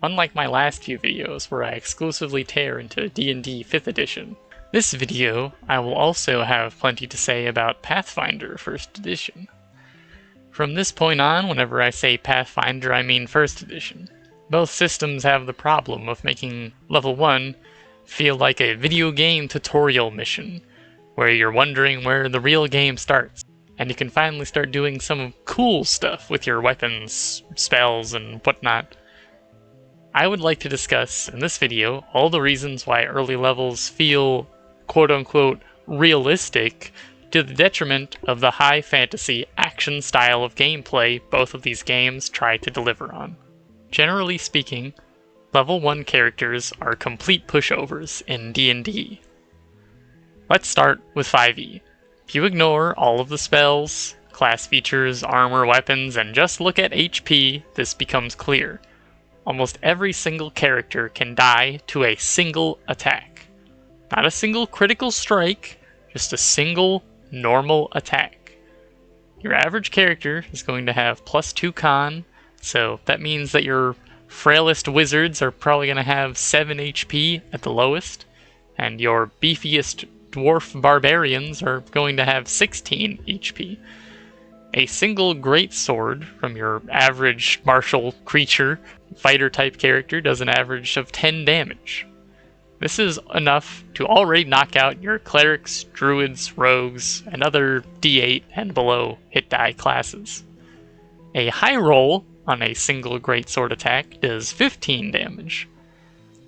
unlike my last few videos where I exclusively tear into D&D 5th edition. This video, I will also have plenty to say about Pathfinder 1st edition. From this point on, whenever I say Pathfinder, I mean 1st edition. Both systems have the problem of making level 1 feel like a video game tutorial mission, where you're wondering where the real game starts, and you can finally start doing some cool stuff with your weapons, spells, and whatnot. I would like to discuss, in this video, all the reasons why early levels feel quote-unquote realistic to the detriment of the high fantasy action style of gameplay both of these games try to deliver on. Generally speaking, level 1 characters are complete pushovers in D&D. Let's start with 5e. If you ignore all of the spells, class features, armor, weapons, and just look at HP, this becomes clear. Almost every single character can die to a single attack. Not a single critical strike, just a single normal attack. Your average character is going to have +2 con, so that means that your frailest wizards are probably going to have 7 HP at the lowest, and your beefiest dwarf barbarians are going to have 16 HP. A single greatsword from your average martial creature, fighter type character, does an average of 10 damage. This is enough to already knock out your clerics, druids, rogues, and other D8 and below hit die classes. A high roll on a single greatsword attack does 15 damage.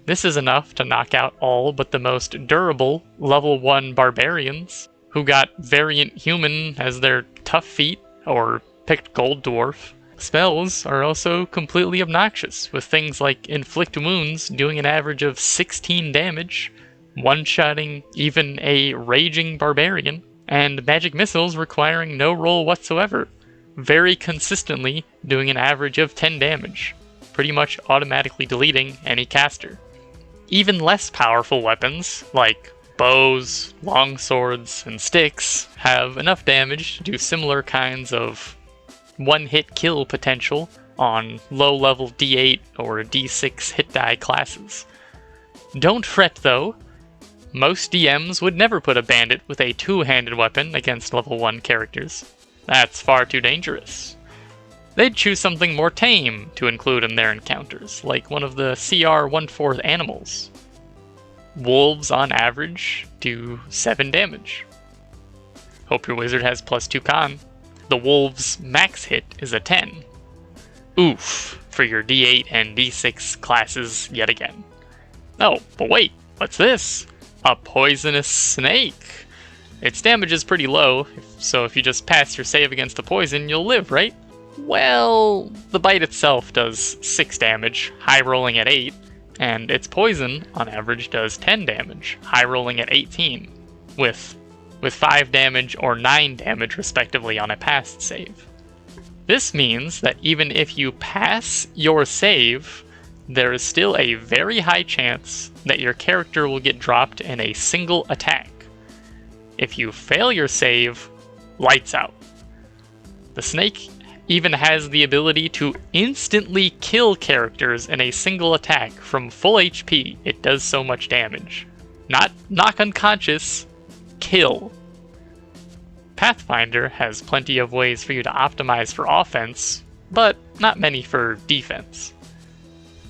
This is enough to knock out all but the most durable level 1 barbarians, who got variant human as their tough feat or picked gold dwarf. Spells are also completely obnoxious, with things like inflict wounds doing an average of 16 damage, one-shotting even a raging barbarian, and magic missiles requiring no roll whatsoever, very consistently doing an average of 10 damage, pretty much automatically deleting any caster. Even less powerful weapons, like bows, longswords, and sticks, have enough damage to do similar kinds of one-hit kill potential on low-level D8 or D6 hit die classes. Don't fret though, most DMs would never put a bandit with a two-handed weapon against level 1 characters. That's far too dangerous. They'd choose something more tame to include in their encounters, like one of the CR 1/4 animals. Wolves, on average, do 7 damage. Hope your wizard has +2 con. The wolf's max hit is a 10. Oof, for your D8 and D6 classes yet again. Oh, but wait, what's this? A poisonous snake! Its damage is pretty low, so if you just pass your save against the poison, you'll live, right? Well, the bite itself does 6 damage, high rolling at 8, and its poison, on average, does 10 damage, high rolling at 18, with 5 damage or 9 damage respectively on a passed save. This means that even if you pass your save, there is still a very high chance that your character will get dropped in a single attack. If you fail your save, lights out. The snake even has the ability to instantly kill characters in a single attack from full HP. It does so much damage. Not knock unconscious, kill. Pathfinder has plenty of ways for you to optimize for offense, but not many for defense.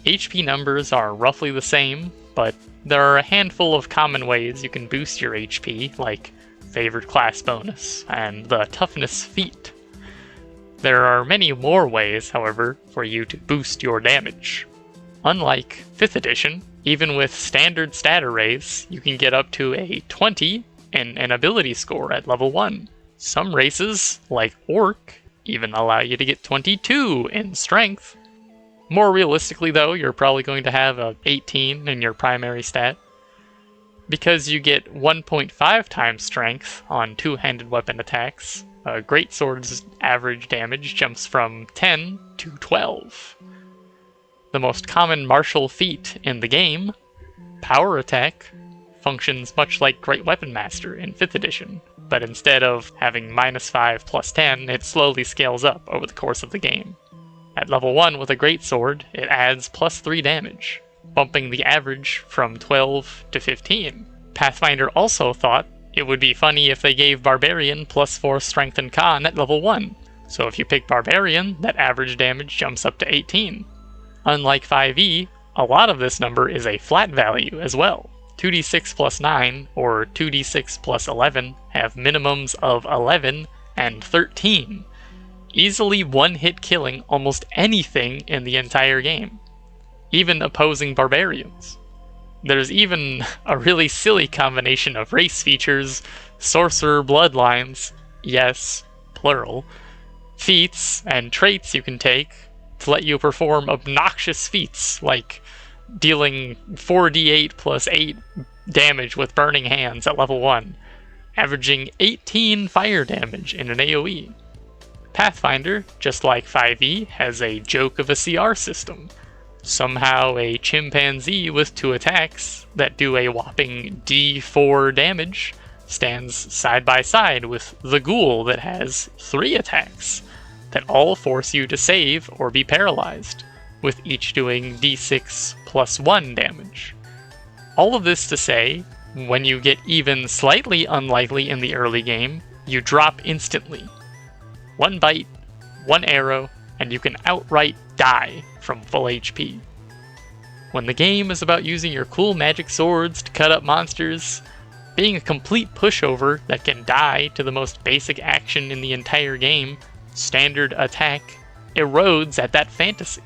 HP numbers are roughly the same, but there are a handful of common ways you can boost your HP, like favored class bonus and the toughness feat. There are many more ways, however, for you to boost your damage. Unlike 5th edition, even with standard stat arrays, you can get up to a 20 in an ability score at level 1. Some races, like Orc, even allow you to get 22 in strength. More realistically though, you're probably going to have a 18 in your primary stat. Because you get 1.5 times strength on two-handed weapon attacks, greatsword's average damage jumps from 10 to 12. The most common martial feat in the game, Power Attack, functions much like Great Weapon Master in 5th edition, but instead of having -5 + 10, it slowly scales up over the course of the game. At level 1 with a greatsword, it adds +3 damage, bumping the average from 12 to 15. Pathfinder also thought it would be funny if they gave Barbarian +4 strength and con at level 1, so if you pick Barbarian, that average damage jumps up to 18. Unlike 5e, a lot of this number is a flat value as well. 2d6 plus 9 or 2d6 plus 11 have minimums of 11 and 13, easily one-hit killing almost anything in the entire game, even opposing barbarians. There's even a really silly combination of race features, sorcerer bloodlines, yes, plural, feats and traits you can take to let you perform obnoxious feats like dealing 4d8 plus 8 damage with Burning Hands at level 1, averaging 18 fire damage in an AoE. Pathfinder, just like 5e, has a joke of a CR system. Somehow a chimpanzee with 2 attacks that do a whopping d4 damage stands side by side with the ghoul that has 3 attacks that all force you to save or be paralyzed, with each doing d6 plus 1 damage. All of this to say, when you get even slightly unlikely in the early game, you drop instantly. 1 bite, 1 arrow, and you can outright die from full HP. When the game is about using your cool magic swords to cut up monsters, being a complete pushover that can die to the most basic action in the entire game, standard attack, erodes at that fantasy.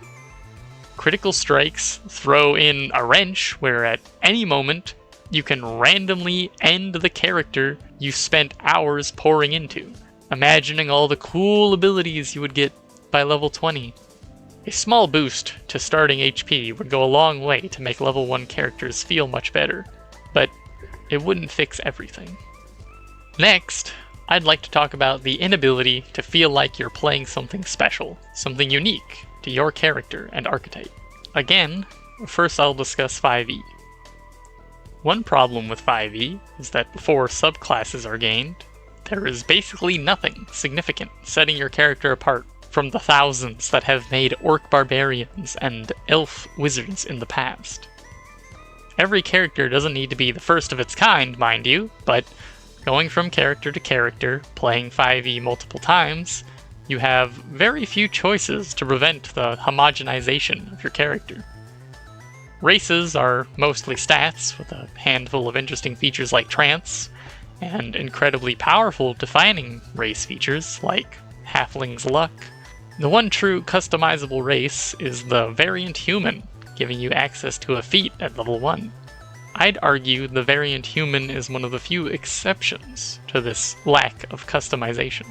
Critical strikes throw in a wrench where at any moment you can randomly end the character you spent hours pouring into, imagining all the cool abilities you would get by level 20. A small boost to starting HP would go a long way to make level 1 characters feel much better, but it wouldn't fix everything. Next, I'd like to talk about the inability to feel like you're playing something special, something unique to your character and archetype. Again, first I'll discuss 5e. One problem with 5e is that before subclasses are gained, there is basically nothing significant setting your character apart from the thousands that have made orc barbarians and elf wizards in the past. Every character doesn't need to be the first of its kind, mind you, but going from character to character, playing 5e multiple times, you have very few choices to prevent the homogenization of your character. Races are mostly stats, with a handful of interesting features like trance, and incredibly powerful defining race features like Halfling's Luck. The one true customizable race is the Variant Human, giving you access to a feat at level 1. I'd argue the Variant Human is one of the few exceptions to this lack of customization.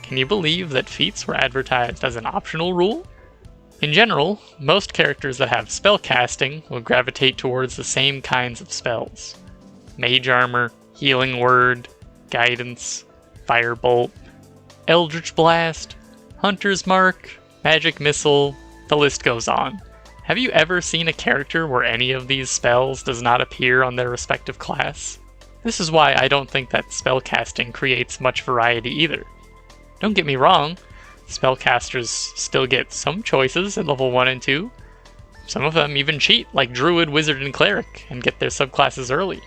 Can you believe that feats were advertised as an optional rule? In general, most characters that have spellcasting will gravitate towards the same kinds of spells. Mage Armor, Healing Word, Guidance, Firebolt, Eldritch Blast, Hunter's Mark, Magic Missile, the list goes on. Have you ever seen a character where any of these spells does not appear on their respective class? This is why I don't think that spellcasting creates much variety either. Don't get me wrong, spellcasters still get some choices at level 1 and 2. Some of them even cheat, like Druid, Wizard, and Cleric, and get their subclasses early.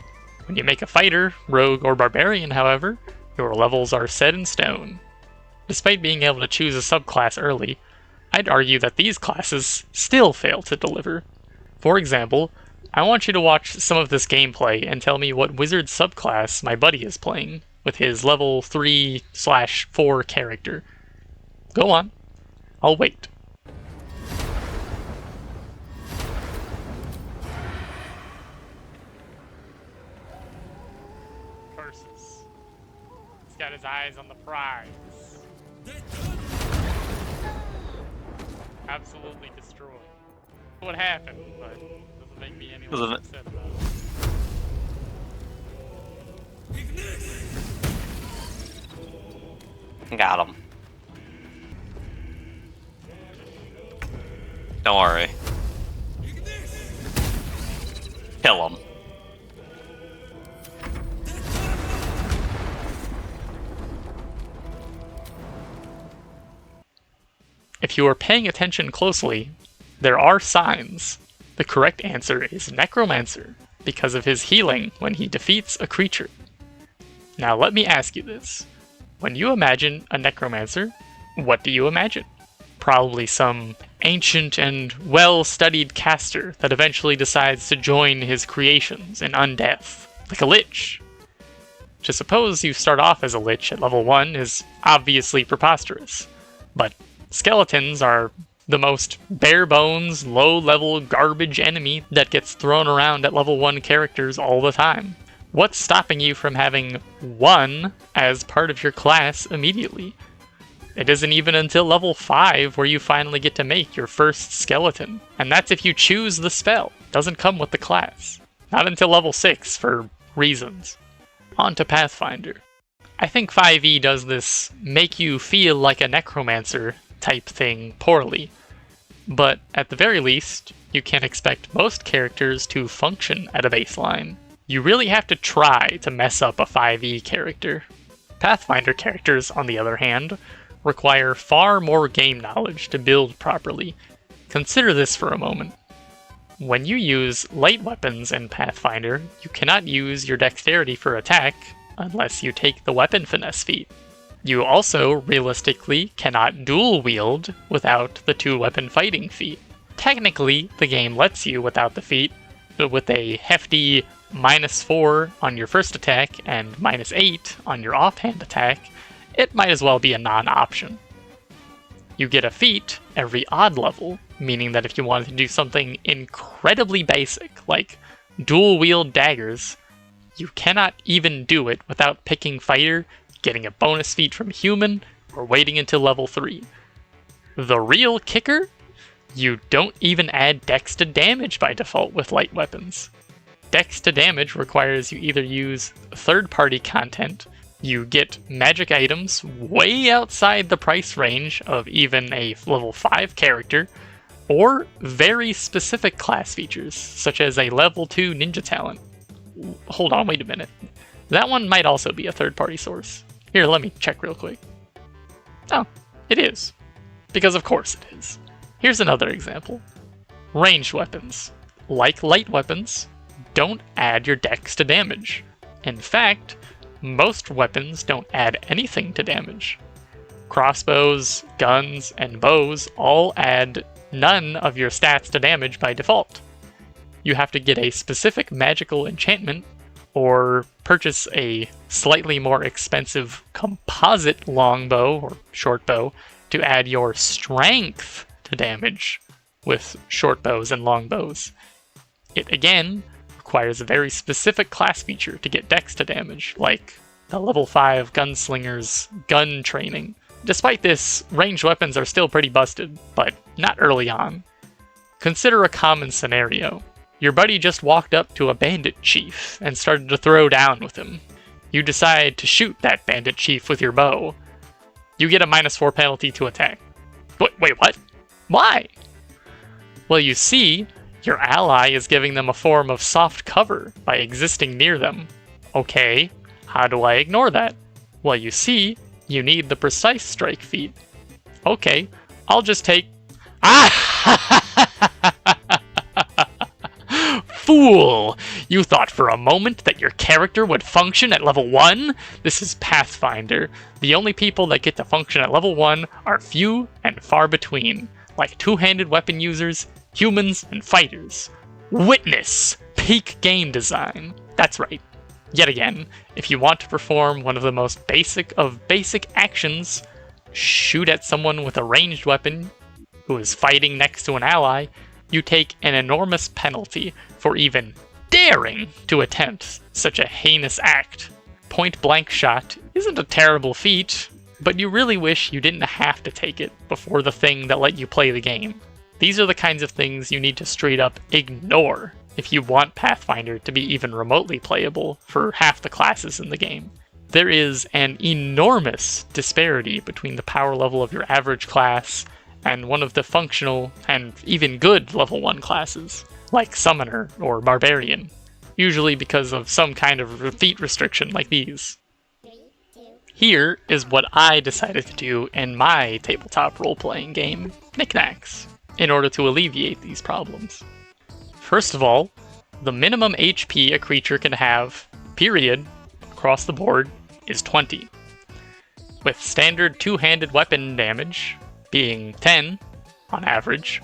When you make a Fighter, Rogue, or Barbarian, however, your levels are set in stone. Despite being able to choose a subclass early, I'd argue that these classes still fail to deliver. For example, I want you to watch some of this gameplay and tell me what wizard subclass my buddy is playing with his level 3/4 character. Go on. I'll wait. Curses. He's got his eyes on the prize. Absolutely destroyed. What happened, but it doesn't make me any less upset about it. Got him. Don't worry. Kill him. If if you are paying attention closely, there are signs. The correct answer is Necromancer, because of his healing when he defeats a creature. Now let me ask you this. When you imagine a Necromancer, what do you imagine? Probably some ancient and well-studied caster that eventually decides to join his creations in undeath, like a lich. To suppose you start off as a lich at level 1 is obviously preposterous, but skeletons are the most bare-bones, low-level garbage enemy that gets thrown around at level 1 characters all the time. What's stopping you from having one as part of your class immediately? It isn't even until level 5 where you finally get to make your first skeleton, and that's if you choose the spell. It doesn't come with the class. Not until level 6 for reasons. On to Pathfinder. I think 5e does this make you feel like a necromancer type thing poorly, but at the very least, you can expect most characters to function at a baseline. You really have to try to mess up a 5e character. Pathfinder characters, on the other hand, require far more game knowledge to build properly. Consider this for a moment. When you use light weapons in Pathfinder, you cannot use your dexterity for attack unless you take the weapon finesse feat. You also, realistically, cannot dual wield without the 2-weapon fighting feat. Technically, the game lets you without the feat, but with a hefty -4 on your first attack and -8 on your offhand attack, it might as well be a non-option. You get a feat every odd level, meaning that if you wanted to do something incredibly basic, like dual wield daggers, you cannot even do it without picking fighter, getting a bonus feat from human, or waiting until level 3. The real kicker? You don't even add dex to damage by default with light weapons. Dex to damage requires you either use third-party content, you get magic items way outside the price range of even a level 5 character, or very specific class features, such as a level 2 ninja talent. Hold on, wait a minute. That one might also be a third-party source. Here, let me check real quick. Oh, it is. Because of course it is. Here's another example. Ranged weapons, like light weapons, don't add your dex to damage. In fact, most weapons don't add anything to damage. Crossbows, guns, and bows all add none of your stats to damage by default. You have to get a specific magical enchantment or purchase a slightly more expensive composite longbow or short bow to add your strength to damage with short bows and long bows. It again requires a very specific class feature to get dex to damage, like the level 5 gunslinger's gun training. Despite this, ranged weapons are still pretty busted, but not early on. Consider a common scenario. Your buddy just walked up to a bandit chief and started to throw down with him. You decide to shoot that bandit chief with your bow. You get a -4 penalty to attack. Wait, what? Why? Well, you see, your ally is giving them a form of soft cover by existing near them. Okay, how do I ignore that? Well, you see, you need the precise strike feat. Okay, I'll just take... Fool! You thought for a moment that your character would function at level 1? This is Pathfinder. The only people that get to function at level 1 are few and far between, like two-handed weapon users, humans, and fighters. Witness peak game design. That's right. Yet again, if you want to perform one of the most basic of basic actions, shoot at someone with a ranged weapon who is fighting next to an ally, you take an enormous penalty for even daring to attempt such a heinous act. Point-blank shot isn't a terrible feat, but you really wish you didn't have to take it before the thing that let you play the game. These are the kinds of things you need to straight up ignore if you want Pathfinder to be even remotely playable for half the classes in the game. There is an enormous disparity between the power level of your average class and one of the functional and even good level 1 classes, like Summoner or Barbarian, usually because of some kind of feat restriction like these. 3, 2, Here is what I decided to do in my tabletop role-playing game, NickNacks, in order to alleviate these problems. First of all, the minimum HP a creature can have, period, across the board, is 20. With standard two-handed weapon damage being 10 on average,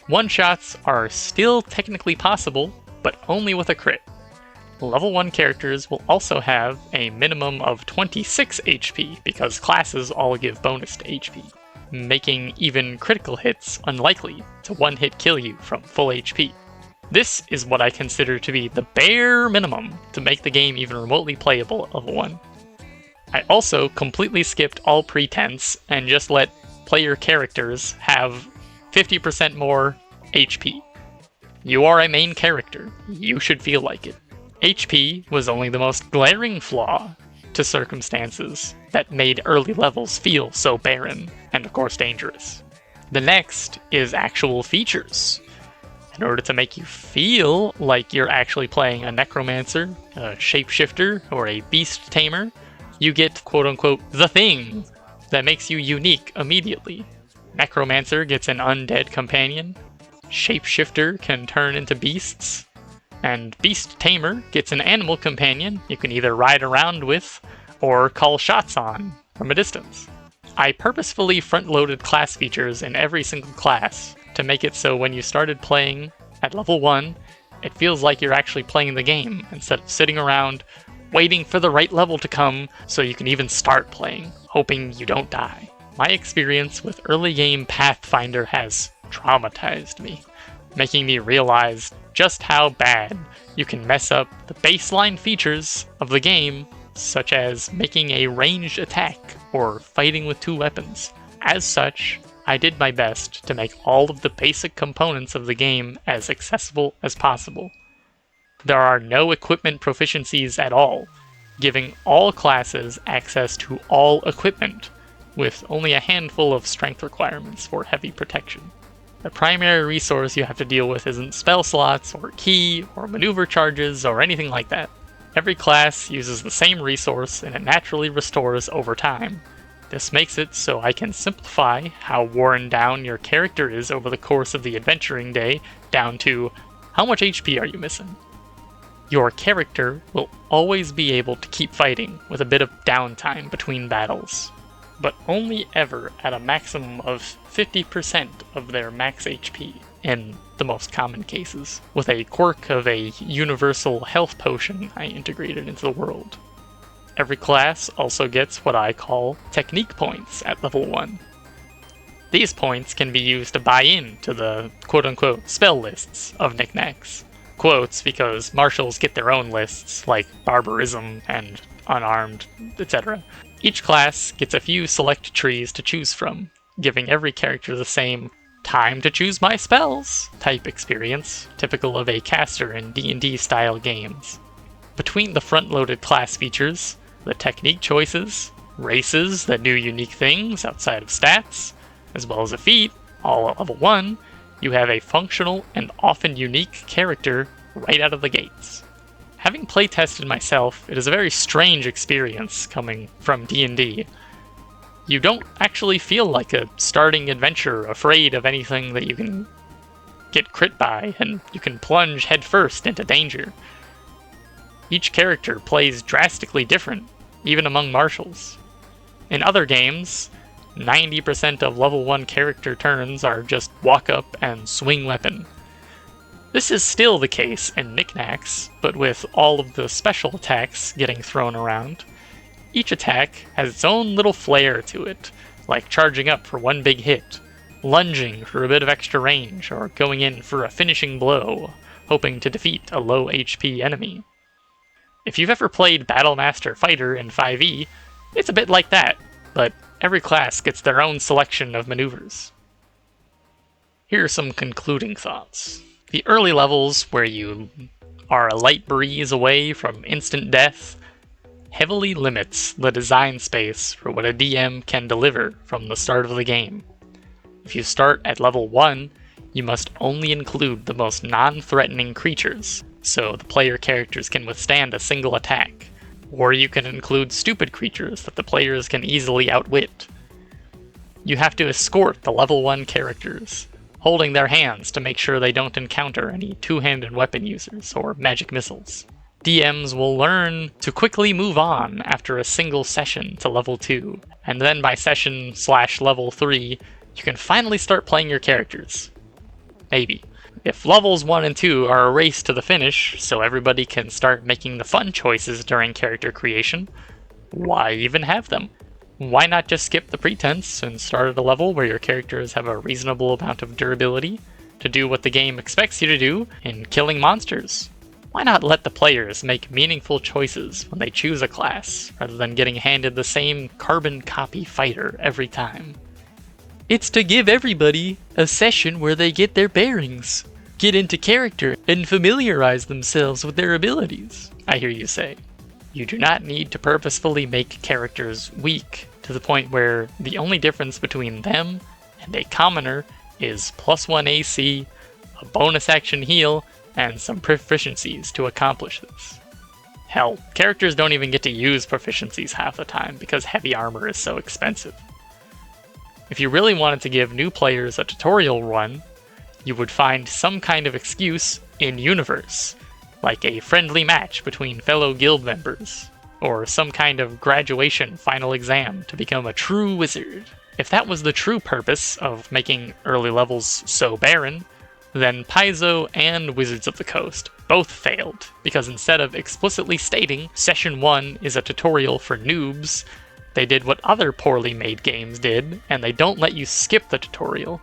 one-shots are still technically possible, but only with a crit. Level 1 characters will also have a minimum of 26 HP because classes all give bonus to HP, making even critical hits unlikely to one-hit kill you from full HP. This is what I consider to be the bare minimum to make the game even remotely playable at level 1. I also completely skipped all pretense and just let player characters have 50% more HP. You are a main character, you should feel like it. HP was only the most glaring flaw to circumstances that made early levels feel so barren, and of course dangerous. The next is actual features. In order to make you feel like you're actually playing a necromancer, a shapeshifter, or a beast tamer, you get quote-unquote the thing that makes you unique immediately. Necromancer gets an undead companion, shapeshifter can turn into beasts, and Beast Tamer gets an animal companion you can either ride around with or call shots on from a distance. I purposefully front-loaded class features in every single class to make it so when you started playing at level 1, it feels like you're actually playing the game instead of sitting around waiting for the right level to come so you can even start playing, hoping you don't die. My experience with early game Pathfinder has traumatized me, making me realize just how bad you can mess up the baseline features of the game, such as making a ranged attack or fighting with two weapons. As such, I did my best to make all of the basic components of the game as accessible as possible. There are no equipment proficiencies at all, giving all classes access to all equipment, with only a handful of strength requirements for heavy protection. The primary resource you have to deal with isn't spell slots, or ki, or maneuver charges, or anything like that. Every class uses the same resource and it naturally restores over time. This makes it so I can simplify how worn down your character is over the course of the adventuring day down to how much HP are you missing. Your character will always be able to keep fighting with a bit of downtime between battles, but only ever at a maximum of 50% of their max HP in the most common cases, with a quirk of a universal health potion I integrated into the world. Every class also gets what I call technique points at level 1. These points can be used to buy in to the quote-unquote spell lists of knickknacks. Quotes because martials get their own lists, like barbarism and unarmed, etc. Each class gets a few select trees to choose from, giving every character the same time to choose my spells type experience, typical of a caster in D&D style games. Between the front-loaded class features, the technique choices, races that do unique things outside of stats, as well as a feat, all at level 1, you have a functional and often unique character right out of the gates. Having playtested myself, it is a very strange experience coming from D&D. You don't actually feel like a starting adventure afraid of anything that you can get crit by, and you can plunge headfirst into danger. Each character plays drastically different, even among martials. In other games, 90% of level 1 character turns are just walk up and swing weapon. This is still the case in Knickknacks, but with all of the special attacks getting thrown around. Each attack has its own little flair to it, like charging up for one big hit, lunging for a bit of extra range, or going in for a finishing blow, hoping to defeat a low HP enemy. If you've ever played Battlemaster Fighter in 5e, it's a bit like that, but every class gets their own selection of maneuvers. Here are some concluding thoughts. The early levels, where you are a light breeze away from instant death, heavily limits the design space for what a DM can deliver from the start of the game. If you start at level 1, you must only include the most non-threatening creatures, so the player characters can withstand a single attack. Or you can include stupid creatures that the players can easily outwit. You have to escort the level 1 characters, holding their hands to make sure they don't encounter any two-handed weapon users or magic missiles. DMs will learn to quickly move on after a single session to level 2, and then by session/level 3, you can finally start playing your characters. Maybe. If levels 1 and 2 are a race to the finish, so everybody can start making the fun choices during character creation, why even have them? Why not just skip the pretense and start at a level where your characters have a reasonable amount of durability to do what the game expects you to do in killing monsters? Why not let the players make meaningful choices when they choose a class, rather than getting handed the same carbon copy fighter every time? It's to give everybody a session where they get their bearings, get into character, and familiarize themselves with their abilities, I hear you say. You do not need to purposefully make characters weak to the point where the only difference between them and a commoner is +1 AC, a bonus action heal, and some proficiencies to accomplish this. Hell, characters don't even get to use proficiencies half the time because heavy armor is so expensive. If you really wanted to give new players a tutorial run, you would find some kind of excuse in-universe, like a friendly match between fellow guild members, or some kind of graduation final exam to become a true wizard. If that was the true purpose of making early levels so barren, then Paizo and Wizards of the Coast both failed, because instead of explicitly stating Session 1 is a tutorial for noobs, they did what other poorly made games did, and they don't let you skip the tutorial.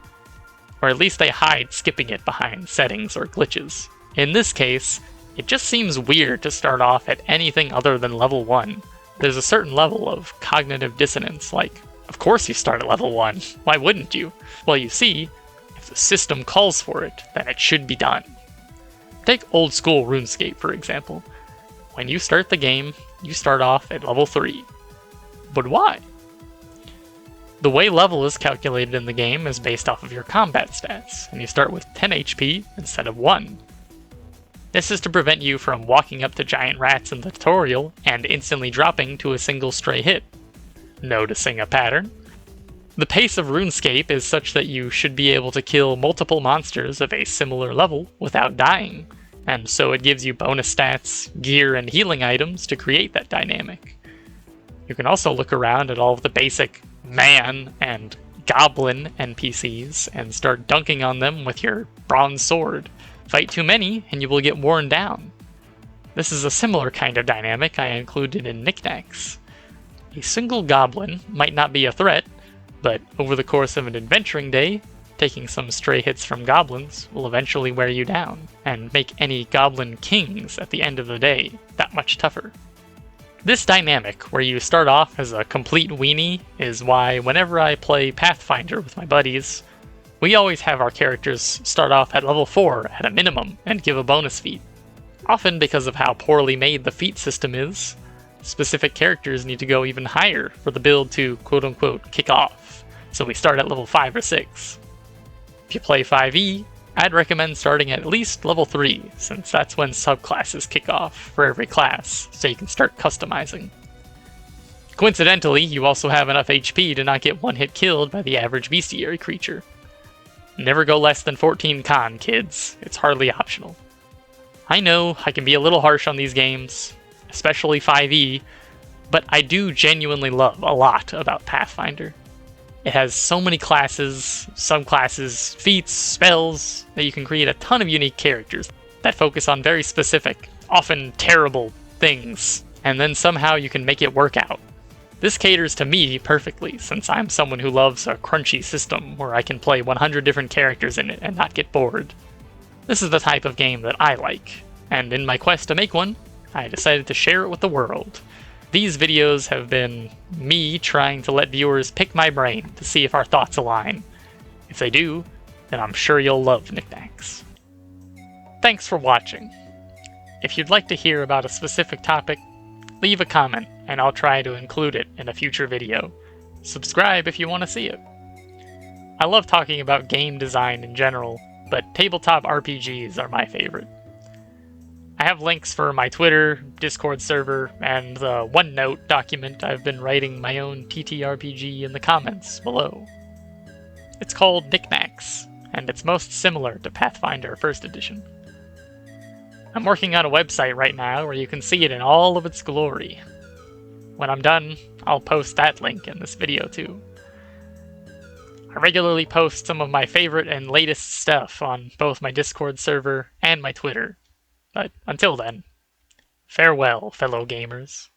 Or at least they hide skipping it behind settings or glitches. In this case, it just seems weird to start off at anything other than level 1. There's a certain level of cognitive dissonance, like, of course you start at level 1, why wouldn't you? Well, you see, if the system calls for it, then it should be done. Take old school RuneScape, for example. When you start the game, you start off at level 3. But why? The way level is calculated in the game is based off of your combat stats, and you start with 10 HP instead of 1. This is to prevent you from walking up to giant rats in the tutorial and instantly dropping to a single stray hit. Noticing a pattern? The pace of RuneScape is such that you should be able to kill multiple monsters of a similar level without dying, and so it gives you bonus stats, gear, and healing items to create that dynamic. You can also look around at all of the basic man and goblin NPCs and start dunking on them with your bronze sword. Fight too many and you will get worn down. This is a similar kind of dynamic I included in Knickknacks. A single goblin might not be a threat, but over the course of an adventuring day, taking some stray hits from goblins will eventually wear you down, and make any goblin kings at the end of the day that much tougher. This dynamic, where you start off as a complete weenie, is why whenever I play Pathfinder with my buddies, we always have our characters start off at level 4 at a minimum and give a bonus feat. Often because of how poorly made the feat system is, specific characters need to go even higher for the build to quote-unquote kick off, so we start at level 5 or 6. If you play 5e, I'd recommend starting at least level 3, since that's when subclasses kick off for every class, so you can start customizing. Coincidentally, you also have enough HP to not get one-hit killed by the average bestiary creature. Never go less than 14 con, kids. It's hardly optional. I know I can be a little harsh on these games, especially 5e, but I do genuinely love a lot about Pathfinder. It has so many classes, subclasses, feats, spells, that you can create a ton of unique characters that focus on very specific, often terrible things, and then somehow you can make it work out. This caters to me perfectly, since I'm someone who loves a crunchy system where I can play 100 different characters in it and not get bored. This is the type of game that I like, and in my quest to make one, I decided to share it with the world. These videos have been me trying to let viewers pick my brain to see if our thoughts align. If they do, then I'm sure you'll love Knickknacks. Thanks for watching. If you'd like to hear about a specific topic, leave a comment and I'll try to include it in a future video. Subscribe if you want to see it. I love talking about game design in general, but tabletop RPGs are my favorite. I have links for my Twitter, Discord server, and the OneNote document I've been writing my own TTRPG in the comments below. It's called NickNacksRPG, and it's most similar to Pathfinder 1st edition. I'm working on a website right now where you can see it in all of its glory. When I'm done, I'll post that link in this video too. I regularly post some of my favorite and latest stuff on both my Discord server and my Twitter. But until then, farewell, fellow gamers.